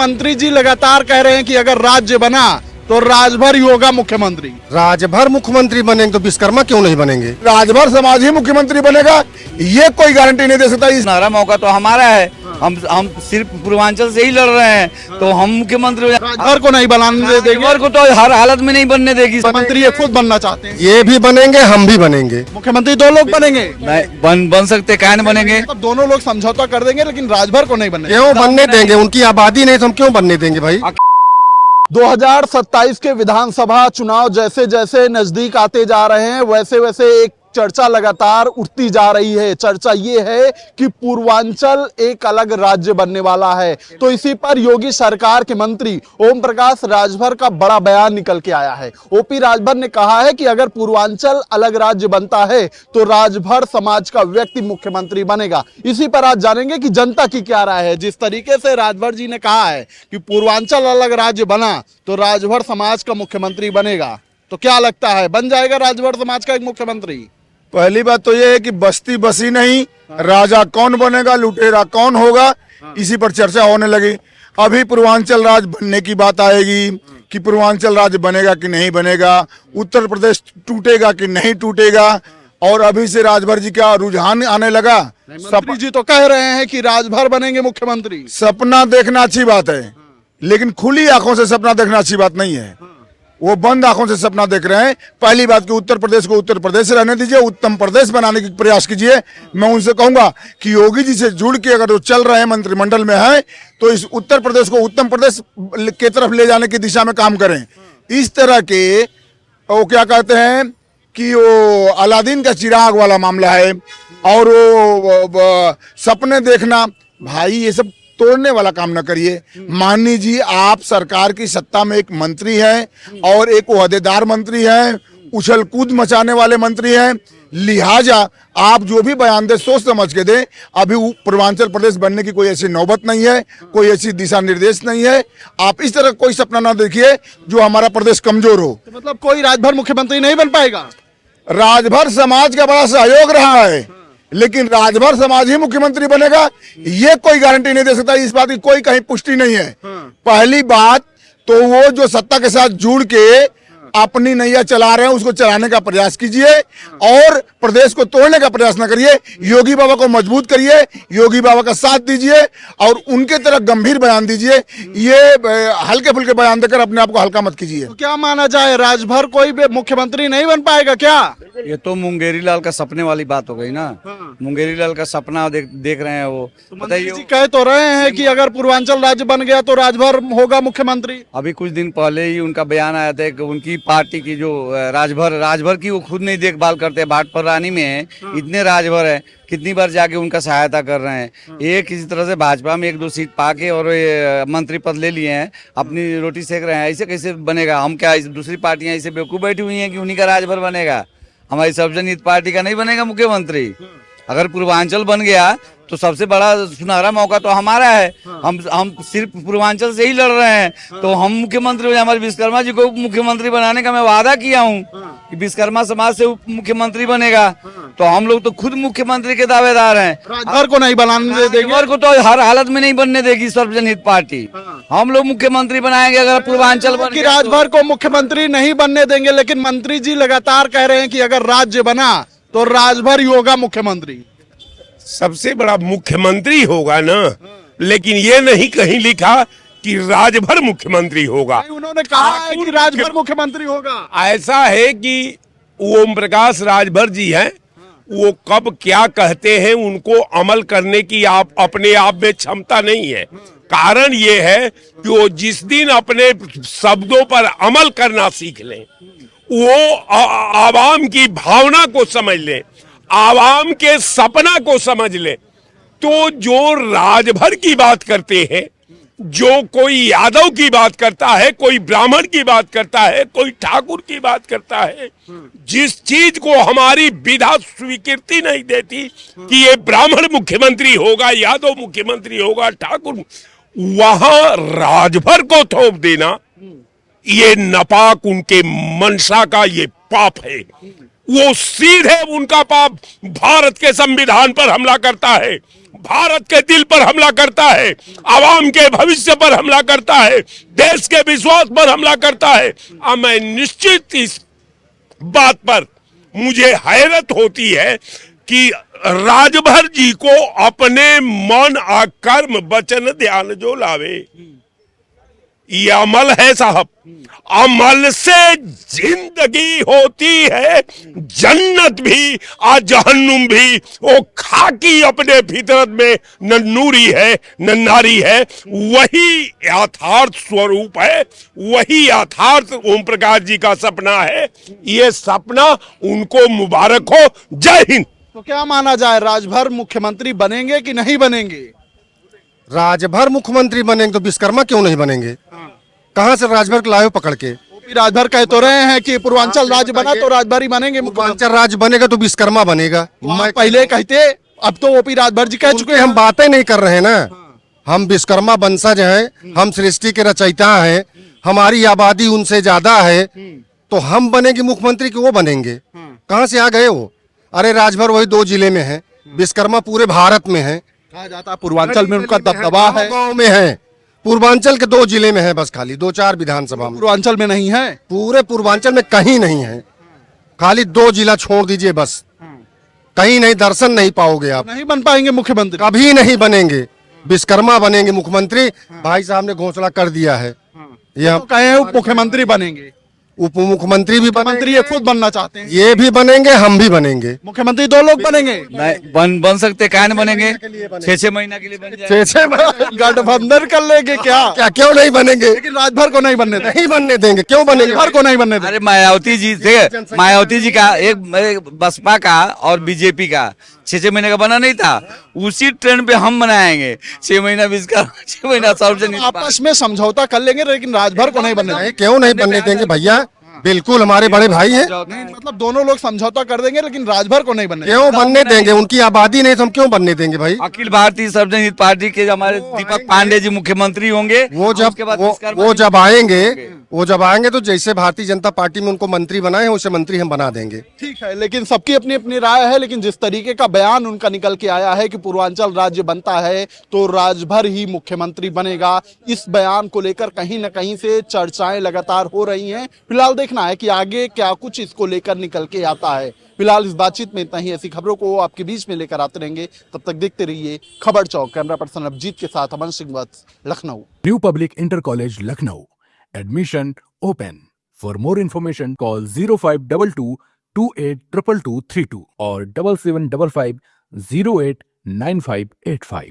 मंत्री जी लगातार कह रहे हैं कि अगर राज्य बना तो राजभर ही होगा मुख्यमंत्री। राजभर मुख्यमंत्री बनेंगे तो विश्वकर्मा क्यों नहीं बनेंगे? राजभर समाज ही मुख्यमंत्री बनेगा, ये कोई गारंटी नहीं दे सकता। हमारा मौका तो हमारा है, हम सिर्फ पूर्वांचल से ही लड़ रहे हैं, तो हम मुख्यमंत्री राजभर को नहीं बनाने देंगे, राजभर को तो हर हालत में नहीं बनने देगी। मंत्री ये खुद बनना चाहते हैं। ये भी बनेंगे, हम भी बनेंगे। मुख्यमंत्री दो लोग बनेंगे, बन सकते, काहे न बनेंगे। तो दोनों लोग समझौता कर देंगे, लेकिन राजभर को नहीं बनने क्यों बनने देंगे? उनकी आबादी नहीं तो हम क्यों बनने देंगे भाई? 2027 के विधानसभा चुनाव जैसे जैसे नजदीक आते जा रहे हैं, वैसे वैसे एक चर्चा लगातार उठती जा रही है। चर्चा ये है कि पूर्वांचल एक अलग राज्य बनने वाला है। तो इसी पर योगी सरकार के मंत्री ओम प्रकाश राजभर का बड़ा बयान निकल के आया है। ओपी राजभर ने कहा है कि अगर पूर्वांचल अलग राज्य बनता है तो राजभर समाज का व्यक्ति मुख्यमंत्री बनेगा। इसी पर आज जानेंगे कि जनता की क्या राय है। जिस तरीके से राजभर जी ने कहा है कि पूर्वांचल अलग राज्य बना तो राजभर समाज का मुख्यमंत्री बनेगा, तो क्या लगता है बन जाएगा राजभर समाज का एक मुख्यमंत्री? पहली बात तो ये है कि बस्ती बसी नहीं, राजा कौन बनेगा, लुटेरा कौन होगा, इसी पर चर्चा होने लगी। अभी पूर्वांचल राज्य बनने की बात आएगी कि पूर्वांचल राज्य बनेगा कि नहीं बनेगा, उत्तर प्रदेश टूटेगा कि नहीं टूटेगा, और अभी से राजभर जी का रुझान आने लगा। मंत्री जी तो कह रहे हैं कि राजभर बनेंगे मुख्यमंत्री। सपना देखना अच्छी बात है, लेकिन खुली आंखों से सपना देखना अच्छी बात नहीं है। वो बंद आंखों से सपना देख रहे हैं। पहली बात कि उत्तर प्रदेश को उत्तर प्रदेश रहने दीजिए, उत्तम प्रदेश बनाने की प्रयास कीजिए। मैं उनसे कहूंगा कि योगी जी से जुड़ के अगर वो चल रहे हैं, मंत्रिमंडल में है, तो इस उत्तर प्रदेश को उत्तम प्रदेश के तरफ ले जाने की दिशा में काम करें। इस तरह के वो क्या कहते हैं कि वो अलादीन का चिराग वाला मामला है, और वो सपने देखना, भाई ये सब तोड़ने वाला काम न करिए। मान लीजिए आप सरकार की सत्ता में एक मंत्री हैं और एक ओहदेदार मंत्री हैं, उछल कूद मचाने वाले मंत्री हैं, लिहाजा आप जो भी बयान दे सोच समझ के दें। अभी पूर्वांचल प्रदेश बनने की कोई ऐसी नौबत नहीं है, कोई ऐसी दिशा निर्देश नहीं है। आप इस तरह कोई सपना ना देखिए जो हमारा प्रदेश कमजोर हो। तो मतलब कोई राजभर मुख्यमंत्री नहीं बन पाएगा? राजभर समाज का बड़ा सहयोग रहा है, लेकिन राजभर समाज ही मुख्यमंत्री बनेगा, ये कोई गारंटी नहीं दे सकता। इस बात की कोई कहीं पुष्टि नहीं है। पहली बात तो वो जो सत्ता के साथ जुड़ के अपनी नैया चला रहे हैं उसको चलाने का प्रयास कीजिए, और प्रदेश को तोड़ने का प्रयास न करिए। योगी बाबा को मजबूत करिए, योगी बाबा का साथ दीजिए और उनके तरह गंभीर बयान दीजिए। ये हल्के फुल्के बयान देकर अपने आप को हल्का मत कीजिए। तो क्या माना जाए, राजभर कोई भी मुख्यमंत्री नहीं बन पाएगा क्या? ये तो मुंगेरी लाल का सपने वाली बात हो गई ना। मुंगेरी लाल का सपना देख रहे हैं वो। तो मंत्री जी कह तो रहे हैं कि अगर पूर्वांचल राज्य बन गया तो राजभर होगा मुख्यमंत्री। अभी कुछ दिन पहले ही उनका बयान आया था कि उनकी पार्टी की जो राजभर की वो खुद नहीं देखभाल करते। भाटपर रानी में इतने राजभर है, कितनी बार जाके उनका सहायता कर रहे हैं। ये किसी तरह से भाजपा में 1-2 सीट पाके और मंत्री पद ले लिए हैं, अपनी रोटी सेक रहे हैं। ऐसे कैसे बनेगा? हम क्या दूसरी पार्टियां ऐसे बेवकूफ बैठी हुई हैं कि उन्हीं का राजभर बनेगा? हमारी सर्वजनित पार्टी का नहीं बनेगा मुख्यमंत्री। अगर पूर्वांचल बन गया तो सबसे बड़ा सुनहरा मौका तो हमारा है। हम सिर्फ पूर्वांचल से ही लड़ रहे हैं, तो हम मुख्यमंत्री हो जाए। हमारे विश्वकर्मा जी को मुख्यमंत्री बनाने का मैं वादा किया हूँ कि विश्वकर्मा समाज से मुख्यमंत्री बनेगा, तो हम लोग तो खुद मुख्यमंत्री के दावेदार हैं। राजभर को नहीं बनाने देंगे, राजभर को तो हर हालत में नहीं बनने देगी सर्वजनहित पार्टी। हम लोग मुख्यमंत्री बनाएंगे अगर पूर्वांचल बन कि राजभर को मुख्यमंत्री नहीं बनने देंगे, लेकिन मंत्री जी लगातार कह रहे हैं कि अगर राज्य बना तो राजभर ही होगा मुख्यमंत्री। सबसे बड़ा मुख्यमंत्री होगा ना, लेकिन ये नहीं कहीं लिखा कि राजभर मुख्यमंत्री होगा। उन्होंने कहा है कि राजभर मुख्यमंत्री होगा। ऐसा है कि ओम प्रकाश राजभर जी हैं, वो कब क्या कहते हैं उनको अमल करने की आप अपने आप में क्षमता नहीं है। कारण ये है कि वो जिस दिन अपने शब्दों पर अमल करना सीख लें, वो आवाम की भावना को समझ लें, आवाम के सपना को समझ ले, तो जो राजभर की बात करते हैं, जो कोई यादव की बात करता है, कोई ब्राह्मण की बात करता है, कोई ठाकुर की बात करता है, जिस चीज को हमारी विधा स्वीकृति नहीं देती कि ये ब्राह्मण मुख्यमंत्री होगा, यादव मुख्यमंत्री होगा, ठाकुर, वहां राजभर को थोप देना ये नापाक उनके मंशा का ये पाप है। वो सीधे उनका पाप भारत के संविधान पर हमला करता है, भारत के दिल पर हमला करता है, आवाम के भविष्य पर हमला करता है, देश के विश्वास पर हमला करता है। अब मैं निश्चित इस बात पर मुझे हैरत होती है कि राजभर जी को अपने मन आ कर्म वचन ध्यान जो लावे, ये अमल है साहब। अमल से जिंदगी होती है, जन्नत भी और जहन्नुम भी। वो खाकी अपने फितरत में न नूरी है न नारी है, वही यथार्थ स्वरूप है, वही यथार्थ ओम प्रकाश जी का सपना है। ये सपना उनको मुबारक हो। जय हिंद। तो क्या माना जाए, राजभर मुख्यमंत्री बनेंगे कि नहीं बनेंगे? राजभर मुख्यमंत्री बनेंगे तो विश्वकर्मा क्यों नहीं बनेंगे? कहाँ से राजभर लाए हो पकड़ के? ओपी राजभर कह तो रहे हैं कि पूर्वांचल राज्य बना तो राजभर ही बनेंगे मुख्यमंत्री। पूर्वांचल राज्य बनेगा तो विश्वकर्मा बनेगा। मैं पहले कहते, अब तो ओपी राजभर जी कह चुके उनके हम बातें नहीं कर रहे हैं ना। हम विश्वकर्मा वंशज हैं, हम सृष्टि के रचयिता हैं, हमारी आबादी उनसे ज्यादा है, तो हम बनेंगे मुख्यमंत्री कि वो बनेंगे? कहाँ से आ गए वो? अरे राजभर वही 2 जिले में है, विश्वकर्मा पूरे भारत में है। कहा जाता है पूर्वांचल में उनका दबदबा है। गाँव में है, पूर्वांचल के 2 जिले में है बस, खाली 2-4 विधानसभा में। पूर्वांचल में नहीं है। पूरे पूर्वांचल में कहीं नहीं है, खाली 2 जिला छोड़ दीजिए बस, कहीं नहीं, दर्शन नहीं पाओगे आप। नहीं बन पाएंगे मुख्यमंत्री। कभी नहीं बनेंगे, विश्वकर्मा बनेंगे मुख्यमंत्री। भाई साहब ने घोषणा कर दिया है, ये तो कहे उप मुख्यमंत्री बनेंगे, उप मुख्यमंत्री भी मुख्यमंत्री ये खुद बनना चाहते हैं। ये भी बनेंगे, हम भी बनेंगे। मुख्यमंत्री 2 लोग बनेंगे। नहीं बन सकते, क्या नहीं बनेंगे? 6-6 महीना के लिए बन जाए। 6-6 गठबंधन कर लेंगे क्या? क्या क्यों नहीं बनेंगे? लेकिन राजभर को नहीं बनने देंगे। नहीं बनने देंगे, क्यों बनेंगे? राजभर को नहीं बनने देंगे। अरे मायावती जी थे, मायावती जी का एक बसपा का और बीजेपी का 6-6 महीने का बना नहीं था, उसी ट्रेंड पे हम बनाएंगे। 6 महीना 6 महीना सार्वजनिक आपस में समझौता कर लेंगे, लेकिन राजभर को नहीं बनने देंगे। नहीं, क्यों नहीं बनने देंगे भैया? बिल्कुल हमारे बड़े भाई हैं। नहीं, मतलब दोनों लोग समझौता कर देंगे, लेकिन राजभर को नहीं बनने देंगे। क्यों बनने देंगे? उनकी आबादी नहीं तो हम क्यों बनने देंगे भाई? अखिल भारतीय सर्वजन हित पार्टी के हमारे दीपक पांडे जी मुख्यमंत्री होंगे। वो और उसके बाद विश्वकर्मा वो जी जब आएंगे तो जैसे भारतीय जनता पार्टी में उनको मंत्री बनाए हैं, वैसे मंत्री हम बना देंगे। ठीक है, लेकिन सबकी अपनी अपनी राय है। लेकिन जिस तरीके का बयान उनका निकल के आया है कि पूर्वांचल राज्य बनता है तो राजभर ही मुख्यमंत्री बनेगा, इस बयान को लेकर कहीं न कहीं से चर्चाएं लगातार हो रही हैं। फिलहाल देखना है कि आगे क्या कुछ इसको लेकर निकल के आता है। फिलहाल इस बातचीत में इतना ही। ऐसी खबरों को आपके बीच में लेकर आते रहेंगे, तब तक देखते रहिए खबर चौक। कैमरा पर्सन अभिजीत के साथ Aman Singh Vats, Lucknow. New public inter college Lucknow, admission open. For more information call 0522 282232 और 7755 089585।